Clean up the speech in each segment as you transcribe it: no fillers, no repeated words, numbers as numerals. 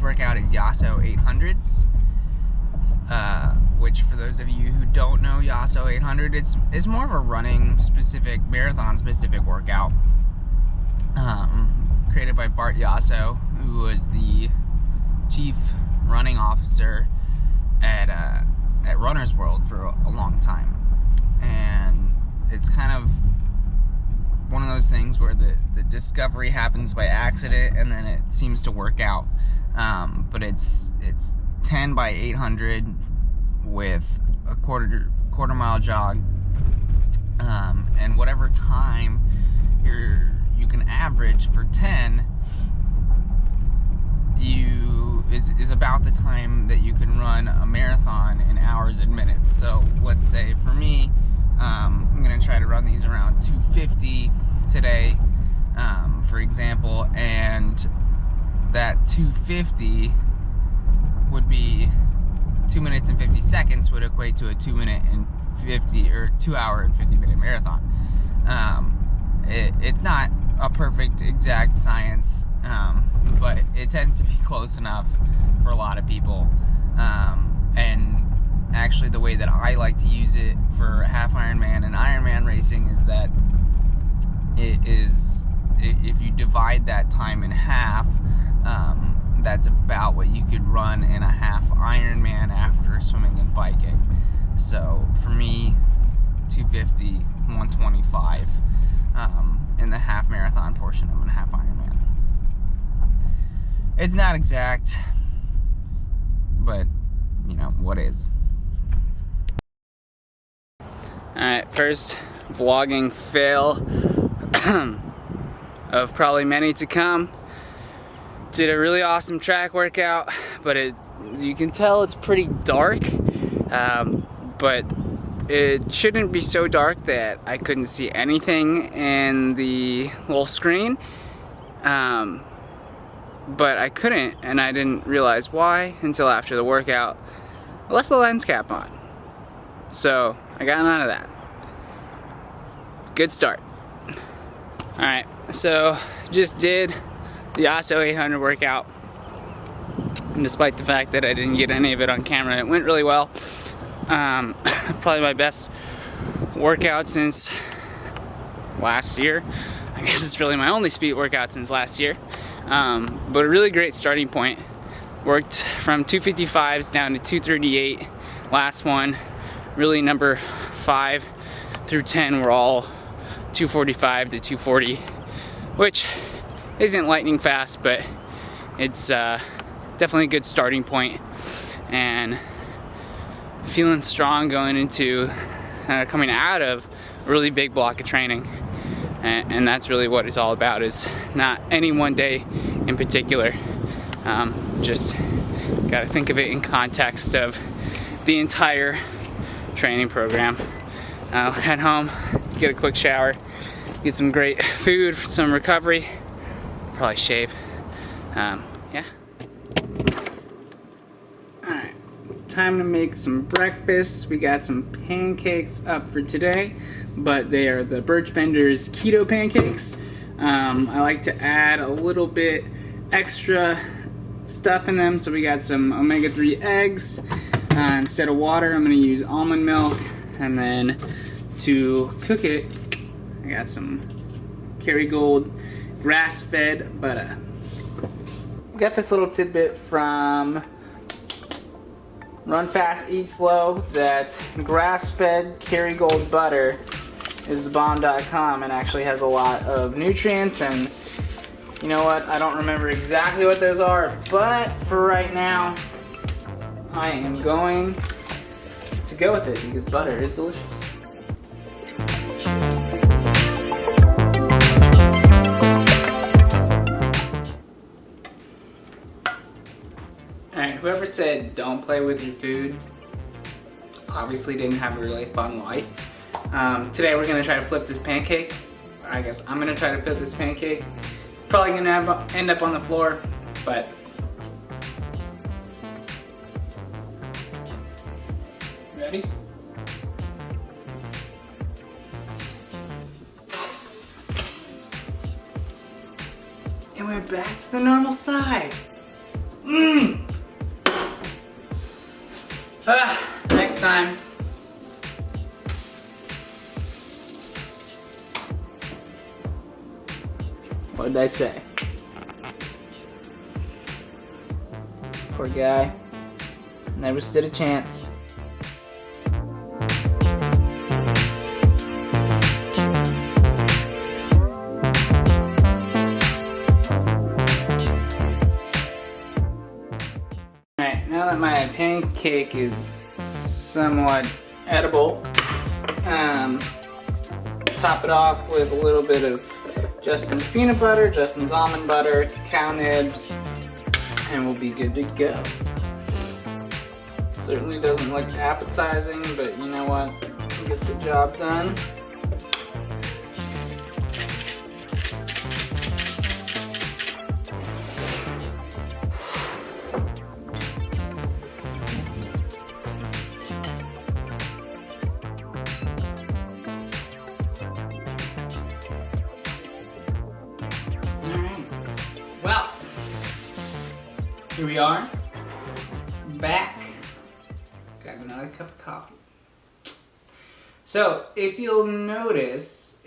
workout is Yasso 800s, which for those of you who don't know Yasso 800, it's more of a running specific, marathon specific workout, created by Bart Yasso, who was the chief running officer at Runner's World for a long time. And it's kind of one of those things where the discovery happens by accident and then it seems to work out. But it's 10 by 800 with a quarter mile jog, and whatever time you can average for 10 is about the time that you can run a marathon in hours and minutes. So let's say for me, I'm gonna try to run these around 250 today, for example, and that 250 would be 2 minutes and 50 seconds would equate to a 2 minute and 50 or 2 hour and 50 minute marathon. It's not a perfect exact science, but it tends to be close enough for a lot of people. And actually the way that I like to use it for half Ironman and Ironman racing is that if you divide that time in half, that's about what you could run in a half Ironman after swimming and biking. So for me, 250, 125 in the half marathon portion of a half Ironman. It's not exact, but you know what is. Alright, first vlogging fail of probably many to come. Did a really awesome track workout, but you can tell it's pretty dark, but it shouldn't be so dark that I couldn't see anything in the little screen, but I couldn't, and I didn't realize why until after the workout. I left the lens cap on, so I got none of that. Good start. Alright, so just did the Yasso 800 workout, and despite the fact that I didn't get any of it on camera, it went really well. Probably my best workout since last year. I guess it's really my only speed workout since last year, but a really great starting point. Worked from 255s down to 238 last one. Really number 5 through 10 were all 245 to 240, which isn't lightning fast, but it's definitely a good starting point, and feeling strong going into coming out of a really big block of training. And that's really what it's all about, is not any one day in particular. Just gotta think of it in context of the entire training program. I'll head home, get a quick shower, get some great food, some recovery, probably shave. Yeah. Alright, time to make some breakfast. We got some pancakes up for today, but they are the Birch Benders keto pancakes. I like to add a little bit extra stuff in them, so we got some omega-3 eggs. Instead of water, I'm going to use almond milk, and then to cook it, I got some Kerrygold grass-fed butter. We got this little tidbit from Run Fast, Eat Slow, that grass-fed Kerrygold butter is the bomb.com and actually has a lot of nutrients. And you know what, I don't remember exactly what those are, but for right now I am going to go with it because butter is delicious. Alright, whoever said don't play with your food obviously didn't have a really fun life. Today we're going to try to flip this pancake. Or I guess I'm going to try to flip this pancake. Probably going to end up on the floor, but ready? And we're back to the normal side. Next time. What did I say? Poor guy. Never stood a chance. Alright, now that my pancake is somewhat edible, top it off with a little bit of Justin's peanut butter, Justin's almond butter, cacao nibs, and we'll be good to go. Certainly doesn't look appetizing, but you know what? It gets the job done. Well, here we are, back. Got another cup of coffee. So, if you noticed,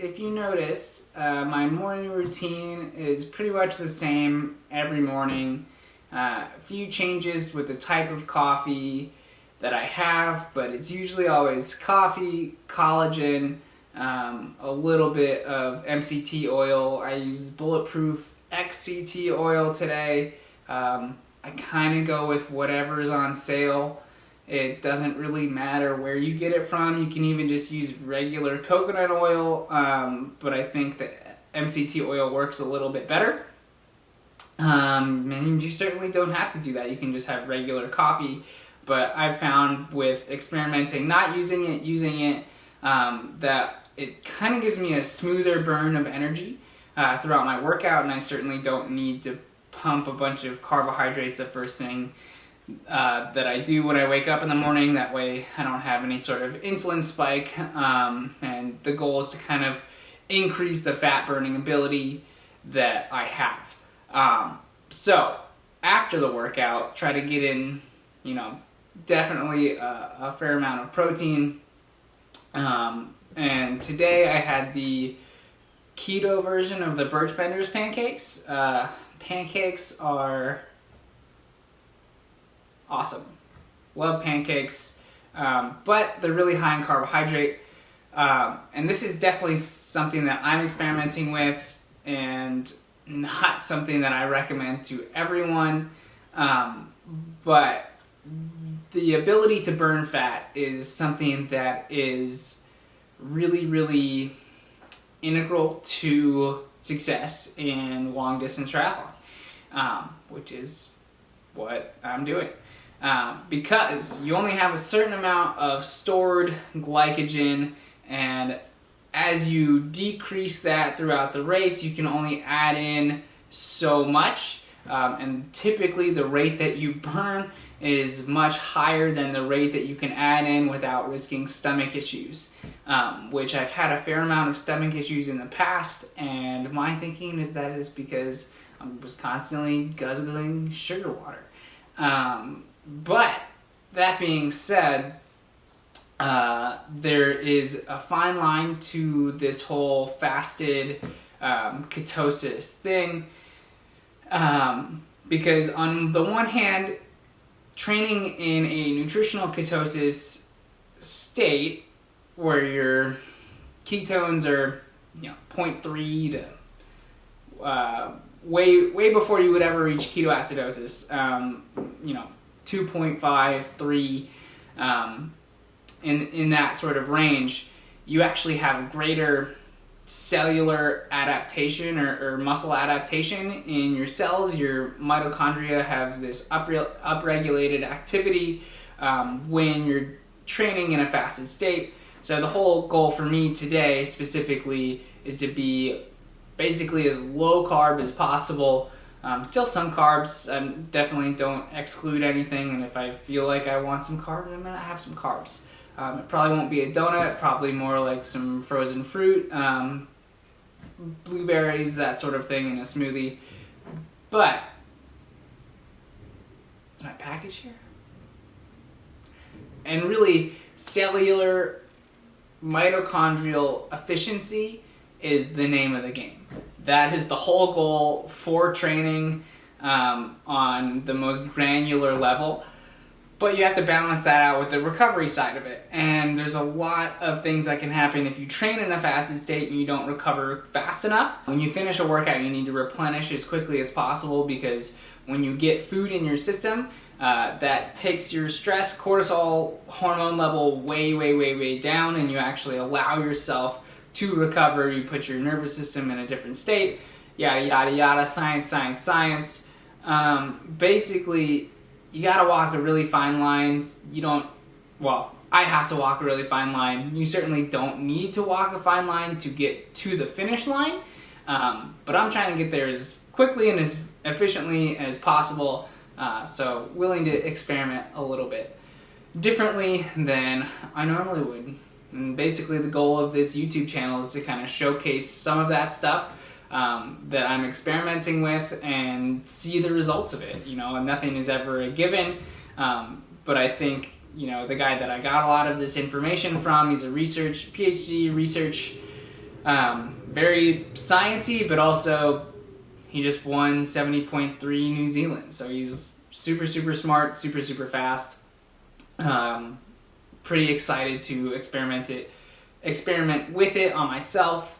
my morning routine is pretty much the same every morning. A few changes with the type of coffee that I have, but it's usually always coffee, collagen, a little bit of MCT oil. I use Bulletproof XCT oil today. I kind of go with whatever's on sale. It doesn't really matter where you get it from. You can even just use regular coconut oil, but I think that MCT oil works a little bit better. And you certainly don't have to do that. You can just have regular coffee. But I've found with experimenting, not using it, that it kind of gives me a smoother burn of energy throughout my workout, and I certainly don't need to pump a bunch of carbohydrates the first thing that I do when I wake up in the morning. That way I don't have any sort of insulin spike, and the goal is to kind of increase the fat burning ability that I have. So after the workout, try to get in, definitely a fair amount of protein. And today I had the keto version of the Birch Benders pancakes. Pancakes are awesome. Love pancakes, but they're really high in carbohydrate. And this is definitely something that I'm experimenting with and not something that I recommend to everyone. But the ability to burn fat is something that is really, really integral to success in long distance triathlon, which is what I'm doing. Because you only have a certain amount of stored glycogen, and as you decrease that throughout the race, you can only add in so much, and typically the rate that you burn is much higher than the rate that you can add in without risking stomach issues, which I've had a fair amount of stomach issues in the past, and my thinking is that is because I was constantly guzzling sugar water. But that being said, there is a fine line to this whole fasted ketosis thing, because on the one hand, training in a nutritional ketosis state where your ketones are 0.3 to way before you would ever reach ketoacidosis, 2.5, 3, in that sort of range, you actually have greater cellular adaptation or muscle adaptation in your cells. Your mitochondria have this upregulated activity when you're training in a fasted state. So the whole goal for me today specifically is to be basically as low carb as possible. Still some carbs. I definitely don't exclude anything, and if I feel like I want some carbs, I'm gonna have some carbs. It probably won't be a donut, probably more like some frozen fruit, blueberries, that sort of thing in a smoothie. But Did I package here? And really, cellular mitochondrial efficiency is the name of the game. That is the whole goal for training on the most granular level. But you have to balance that out with the recovery side of it. And there's a lot of things that can happen if you train in a fasted state and you don't recover fast enough. When you finish a workout, you need to replenish as quickly as possible, because when you get food in your system, that takes your stress cortisol hormone level way down, and you actually allow yourself to recover. You put your nervous system in a different state, yada yada yada, science. Basically, you gotta walk a really fine line. I have to walk a really fine line. You certainly don't need to walk a fine line to get to the finish line, but I'm trying to get there as quickly and as efficiently as possible, so willing to experiment a little bit differently than I normally would. And basically the goal of this YouTube channel is to kind of showcase some of that stuff that I'm experimenting with and see the results of it, and nothing is ever a given, but I think, the guy that I got a lot of this information from, he's a PhD research, very sciencey, but also he just won 70.3 New Zealand, so he's super smart, super fast. Pretty excited to experiment with it on myself.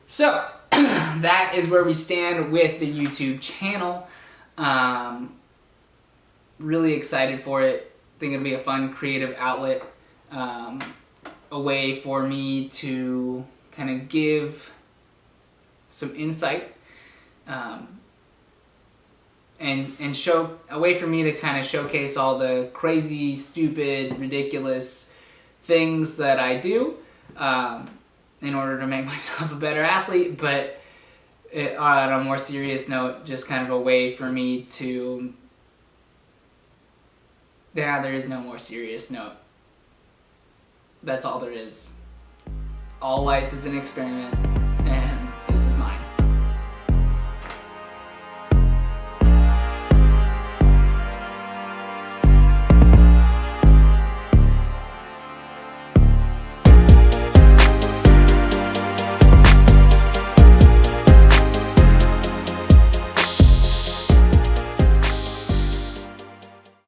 So that is where we stand with the YouTube channel. Really excited for it. Think it'll be a fun creative outlet, a way for me to kind of give some insight, and show a way for me to kind of showcase all the crazy, stupid, ridiculous things that I do in order to make myself a better athlete, but on a more serious note, just kind of a way for me to... there is no more serious note. That's all there is. All life is an experiment, and this is my